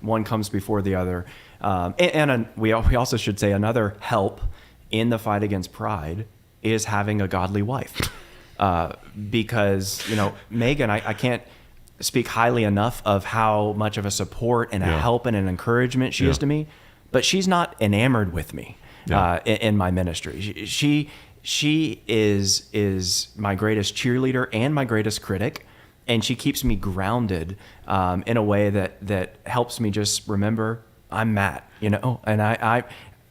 one comes before the other. We also should say another help in the fight against pride is having a godly wife. Because, Megan, I can't speak highly enough of how much of a support and a help and an encouragement she is to me, but she's not enamored with me in my ministry. She is my greatest cheerleader and my greatest critic, and she keeps me grounded in a way that helps me just remember I'm Matt, and I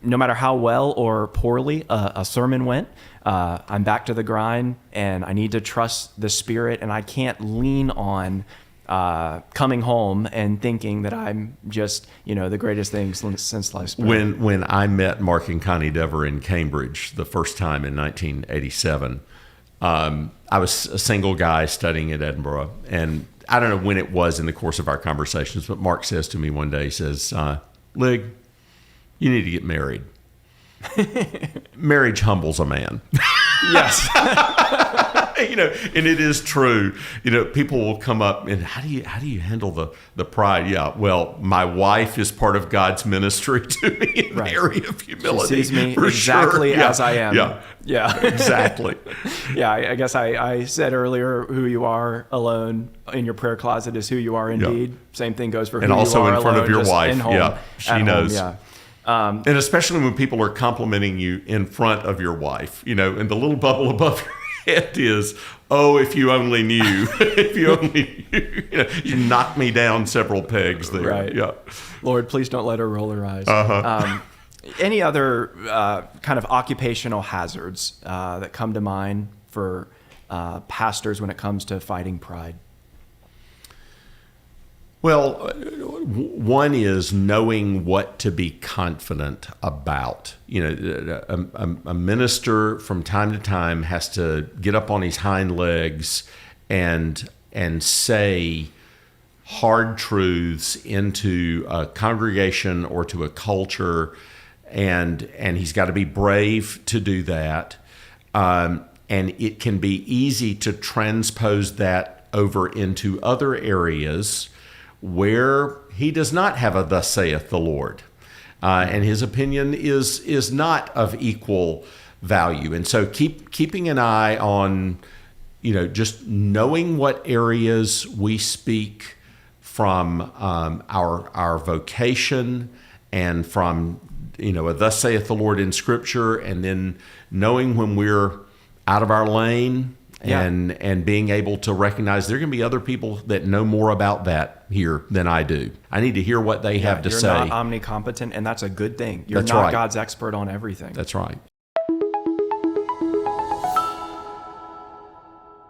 no matter how well or poorly a sermon went, I'm back to the grind, and I need to trust the Spirit, and I can't lean on coming home and thinking that I'm just, the greatest thing since sliced bread. When I met Mark and Connie Dever in Cambridge the first time in 1987, I was a single guy studying at Edinburgh, and I don't know when it was in the course of our conversations, but Mark says to me one day, he says, Lig, you need to get married. Marriage humbles a man. Yes. And it is true. People will come up and how do you handle the pride? Yeah, well, my wife is part of God's ministry to me in the area of humility. She sees me exactly as I am. Yeah, exactly. Yeah, I guess I said earlier, who you are alone in your prayer closet is who you are indeed. Yeah. Same thing goes for who you are alone. And also in front of your wife. Home, she knows. Home, and especially when people are complimenting you in front of your wife, and the little bubble above your head is, oh, if you only knew, if you only knew, you knocked me down several pegs there. Right. Yeah. Lord, please don't let her roll her eyes. Uh-huh. Any other kind of occupational hazards that come to mind for pastors when it comes to fighting pride? Well, one is knowing what to be confident about. A minister from time to time has to get up on his hind legs and say hard truths into a congregation or to a culture, and he's got to be brave to do that. And it can be easy to transpose that over into other areas where he does not have a thus saith the Lord, and his opinion is not of equal value. And so keeping an eye on, just knowing what areas we speak from our vocation and from, a thus saith the Lord in Scripture, and then knowing when we're out of our lane. And being able to recognize there are going to be other people that know more about that here than I do. I need to hear what they have to say. You're not omnicompetent, and that's a good thing. You're That's not right. God's expert on everything. That's right.